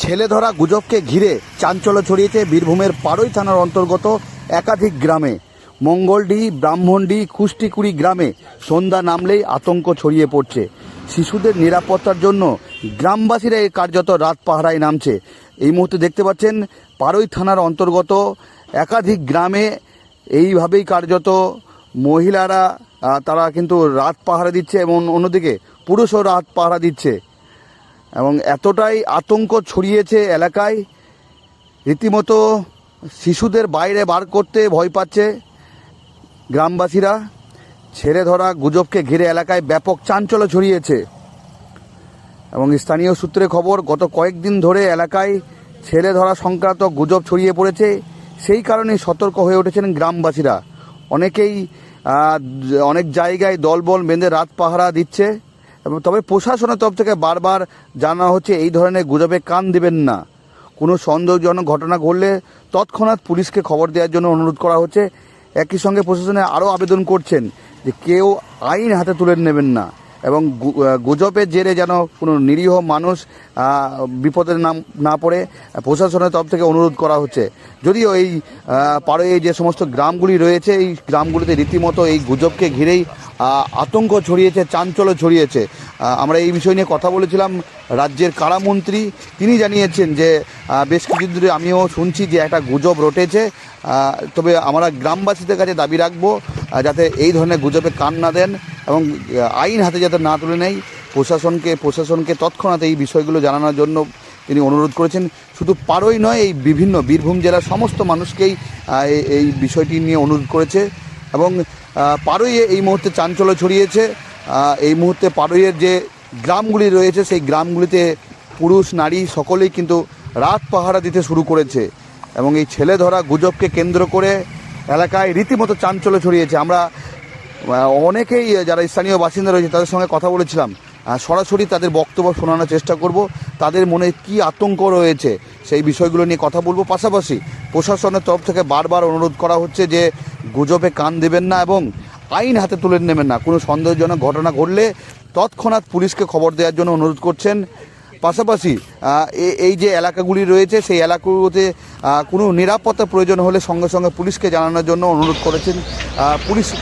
ছেলে ধরা গুজবকে ঘিরে চাঞ্চল্য ছড়িয়েছে বীরভূমের পাড়ই থানার অন্তর্গত একাধিক গ্রামে। মঙ্গলডি, ব্রাহ্মণডি, কুষ্টিকুড়ি গ্রামে সন্ধ্যা নামলেই আতঙ্ক ছড়িয়ে পড়ছে। শিশুদের নিরাপত্তার জন্য গ্রামবাসীরা এই কার্যত রাত পাহারায় নামছে। এই মুহূর্তে দেখতে পাচ্ছেন পাড়ই থানার অন্তর্গত একাধিক গ্রামে এইভাবেই কার্যত মহিলারা তারা কিন্তু রাত পাহারা দিচ্ছে এবং অন্যদিকে পুরুষও রাত পাহারা দিচ্ছে এবং এতটাই আতঙ্ক ছড়িয়েছে এলাকায়, রীতিমতো শিশুদের বাইরে বার করতে ভয় পাচ্ছে গ্রামবাসীরা। ছেলে ধরা গুজবকে ঘিরে এলাকায় ব্যাপক চাঞ্চল্য ছড়িয়েছে এবং স্থানীয় সূত্রে খবর, গত কয়েকদিন ধরে এলাকায় ছেলে ধরা সংক্রান্ত গুজব ছড়িয়ে পড়েছে। সেই কারণেই সতর্ক হয়ে উঠেছেন গ্রামবাসীরা। অনেকেই অনেক জায়গায় দলবল বেঁধে রাত পাহারা দিচ্ছে এবং তবে প্রশাসনের তরফ থেকে বারবার জানানো হচ্ছে এই ধরনের গুজবে কান দিবেন না। কোনো সন্দেহজনক ঘটনা ঘটলে তৎক্ষণাৎ পুলিশকে খবর দেওয়ার জন্য অনুরোধ করা হচ্ছে। একই সঙ্গে প্রশাসনে আরও আবেদন করছেন যে কেউ আইন হাতে তুলে নেবেন না এবং গুজবের জেরে যেন কোনো নিরীহ মানুষ বিপদে না পড়ে প্রশাসনের তরফ থেকে অনুরোধ করা হচ্ছে। যদিও এই পাড়ে যে সমস্ত গ্রামগুলি রয়েছে এই গ্রামগুলিতে রীতিমতো এই গুজবকে ঘিরেই আতঙ্ক ছড়িয়েছে, চাঞ্চল্য ছড়িয়েছে। আমরা এই বিষয় নিয়ে কথা বলেছিলাম রাজ্যের কারামন্ত্রী, তিনি জানিয়েছেন যে বেশ কিছুদিন ধরে আমিও শুনছি যে একটা গুজব রটেছে, তবে আমরা গ্রামবাসীদের কাছে দাবি রাখবো যাতে এই ধরনের গুজবে কান না দেন এবং আইন হাতে যাতে না তুলে নেয়। প্রশাসনকে তৎক্ষণাৎ এই বিষয়গুলো জানানোর জন্য তিনি অনুরোধ করেছেন। শুধু পাড়ই নয়, এই বিভিন্ন বীরভূম জেলার সমস্ত মানুষকেই এই বিষয়টি নিয়ে অনুরোধ করেছে এবং পাড়ই এই মুহূর্তে চাঞ্চল্য ছড়িয়েছে। এই মুহূর্তে পাড়ইয়ের যে গ্রামগুলি রয়েছে সেই গ্রামগুলিতে পুরুষ নারী সকলেই কিন্তু রাত পাহারা দিতে শুরু করেছে এবং এই ছেলে ধরা গুজবকে কেন্দ্র করে এলাকায় রীতিমতো চাঞ্চল্য ছড়িয়েছে। আমরা অনেকেই যারা স্থানীয় বাসিন্দা রয়েছে তাদের সঙ্গে কথা বলেছিলাম, সরাসরি তাদের বক্তব্য শোনানোর চেষ্টা করব। তাদের মনে কী আতঙ্ক রয়েছে সেই বিষয়গুলো নিয়ে কথা বলবো। পাশাপাশি প্রশাসনের তরফ থেকে বারবার অনুরোধ করা হচ্ছে যে গুজবে কান দেবেন না এবং আইন হাতে তুলে নেবেন না। কোনো সন্দেহজনক ঘটনা ঘটলে তৎক্ষণাৎ পুলিশকে খবর দেওয়ার জন্য অনুরোধ করছেন। পাশাপাশি এই যে এলাকাগুলি রয়েছে সেই এলাকাগুলোতে কোনো নিরাপত্তা প্রয়োজন হলে সঙ্গে সঙ্গে পুলিশকে জানানোর জন্য অনুরোধ করেছেন।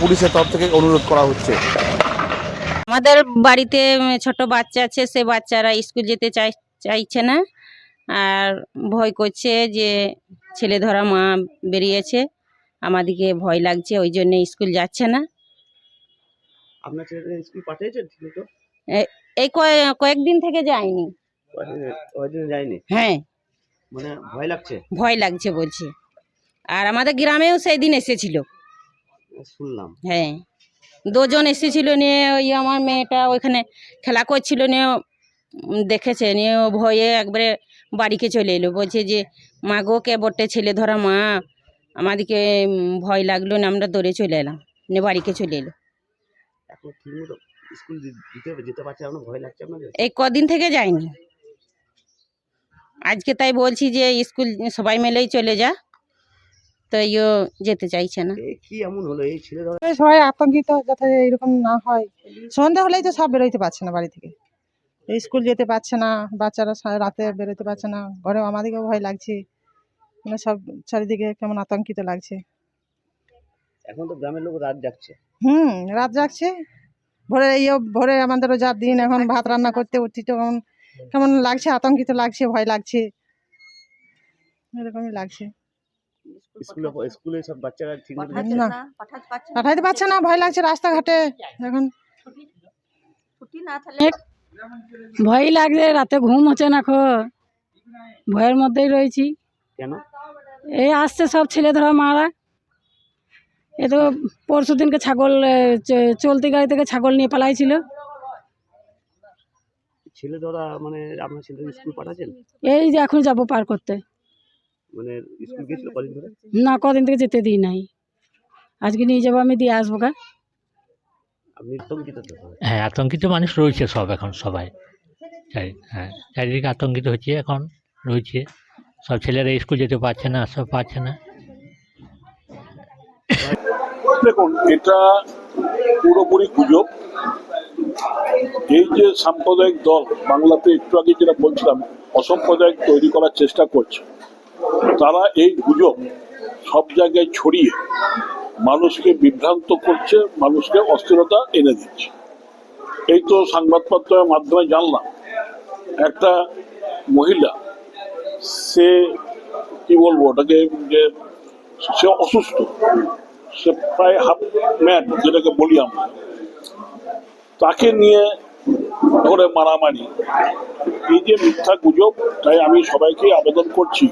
পুলিশের তরফ থেকে অনুরোধ করা হচ্ছে। আমাদের বাড়িতে ছোট বাচ্চা আছে, সে বাচ্চারা স্কুল যেতে চাইছে না আর ভয় করছে যে ছেলে ধরা মা বেরিয়েছে, আমাদেরকে ভয় লাগছে, ওই জন্য স্কুল যাচ্ছে না। আপনার ছেলেকে স্কুল পাঠিয়েছেন? এই কয়েকদিন থেকে যায়নি। কয়েকদিন যায়নি? হ্যাঁ, মানে ভয় লাগছে? ভয় লাগছে বলছে। আর আমাদের গ্রামেও সেই দিন এসেছিল, শুনলাম। হ্যাঁ, দুজন এসেছিল, নিয়ে ওই আমার মেয়েটা ওইখানে খেলা করছিল, নিয়ে দেখেছে, নিয়ে ও ভয়ে একবারে বাড়িকে চলে এলো। বলছে যে মা গো, কে বটে ছেলে ধরা মা, আমাদেরকে ভয় লাগলো না, আমরা দৌড়ে চলে এলাম, নিয়ে বাড়িকে চলে এলো। এখন ঠিকমতো স্কুল যেতে পারছে না, ভয় লাগছে আপনাদের? এই কদিন থেকে যায়নি, আজকে তাই বলছি যে স্কুল সবাই মিলেই চলে যা, তো যেতে চাইছে না। কি এমন হলো এই ছেলে ধরা? সবাই আতঙ্কিত যাতে এরকম না হয়। সন্ধ্যা হলেই তো সব বেরোইতে পারছে না বাড়ি থেকে, স্কুল যেতে পারছে না, বাচ্চারা রাতে বেরোতে পারছে না, ঘরেও আমাদেরকেও ভয় লাগছে, মানে সব চারিদিকে কেমন আতঙ্কিত লাগছে। এখন তো গ্রামের লোক রাত যাচ্ছে। রাত জাগছে, ভোরে আমাদেরও যার দিন, এখন ভাত রান্না করতে উঠছি তো কেমন লাগছে, আতঙ্কিত লাগছে, ভয় লাগছে, এরকমই লাগছে। স্কুলে সব বাচ্চারা ঠিক মতো না, পাঠাইতে পারছে না, ভয় লাগছে রাস্তাঘাটে এখন। ভয় লাগছে, রাতে ঘুম হচ্ছে না, ভয়ের মধ্যেই রয়েছি। কেন? এই আসছে সব ছেলে ধরা মারা। এ তো পরশু দিনকে ছাগল চলতি গাড়ি থেকে ছাগল নিয়ে পালাইছিল। ছেলে ধরা মানে আপনার ছেলে স্কুল পাঠাচ্ছেন? এই যে এখন যাবো পার করতে। মানে স্কুল গেছিল কদিন ধরে? না, কদিন থেকে যেতে দিই নাই, আজকে নিয়ে যাবো, আমি দিয়ে আসবো। আপনি আতঙ্কিত তো? হ্যাঁ, আতঙ্কিত মানুষ রয়েছে সব, এখন সবাই হ্যাঁ চারিদিকে আতঙ্কিত হচ্ছে, এখন রয়েছে সব ছেলেরা স্কুল যেতে পারছে না, সব পারছে না। দেখুন, এটা পুরোপুরি গুজব। এই যে সাম্প্রদায়িক দল বাংলাতে একটু আগে যেটা বলছিলাম, অসাম্প্রদায়িক তৈরি করার চেষ্টা করছে। তারা এই গুজব সব জায়গায় ছড়িয়ে মানুষকে বিভ্রান্ত করছে, মানুষকে অস্থিরতা এনে দিচ্ছে। এই তো সংবাদপত্রের মাধ্যমে জানলাম একটা মহিলা, সে কি বলবো ওটাকে, যে সে অসুস্থ, সে প্রায় হাফ ম্যাড যেটাকে বলি আমরা, তাকে নিয়ে ধরে মারামারি, এই যে মিথ্যা গুজব। তাই আমি সবাইকে আবেদন করছি,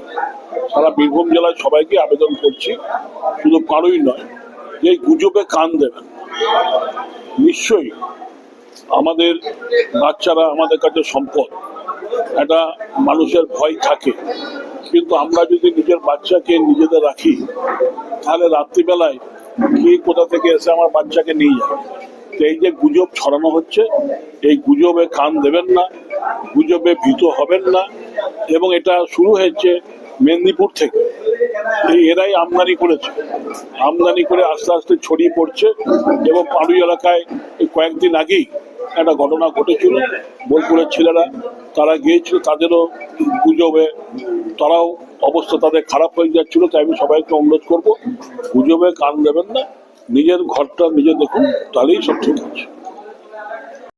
সারা বীরভূম জেলায় সবাইকে আবেদন করছি, শুধু কারোই নয়, যে এই গুজবে কান দেবেন। নিশ্চয়ই আমাদের বাচ্চারা আমাদের কাছে সম্পদ, একটা মানুষের ভয় থাকে, কিন্তু আমরা যদি নিজের বাচ্চাকে নিজেদের রাখি, তাহলে রাত্রিবেলায় কে কোথা থেকে এসে আমার বাচ্চাকে নিয়ে যায়। তো এই যে গুজব ছড়ানো হচ্ছে, এই গুজবে কান দেবেন না, গুজবে ভীত হবেন না। এবং এটা শুরু হয়েছে মেদিনীপুর থেকে, এরাই আমদানি করেছে, আমদানি করে আস্তে আস্তে ছড়িয়ে পড়ছে। এবং পাড়ুই এলাকায় কয়েকদিন আগেই একটা ঘটনা ঘটেছিল, বোলপুরের ছেলেরা তারা গিয়েছিল, তাদেরও গুজবে তারাও অবস্থা তাদের খারাপ হয়ে যাচ্ছিল। তাই আমি সবাইকে অনুরোধ করবো, গুজবে কান দেবেন না, নিজের ঘরটা নিজে দেখুন, তাহলেই সব ঠিক আছে।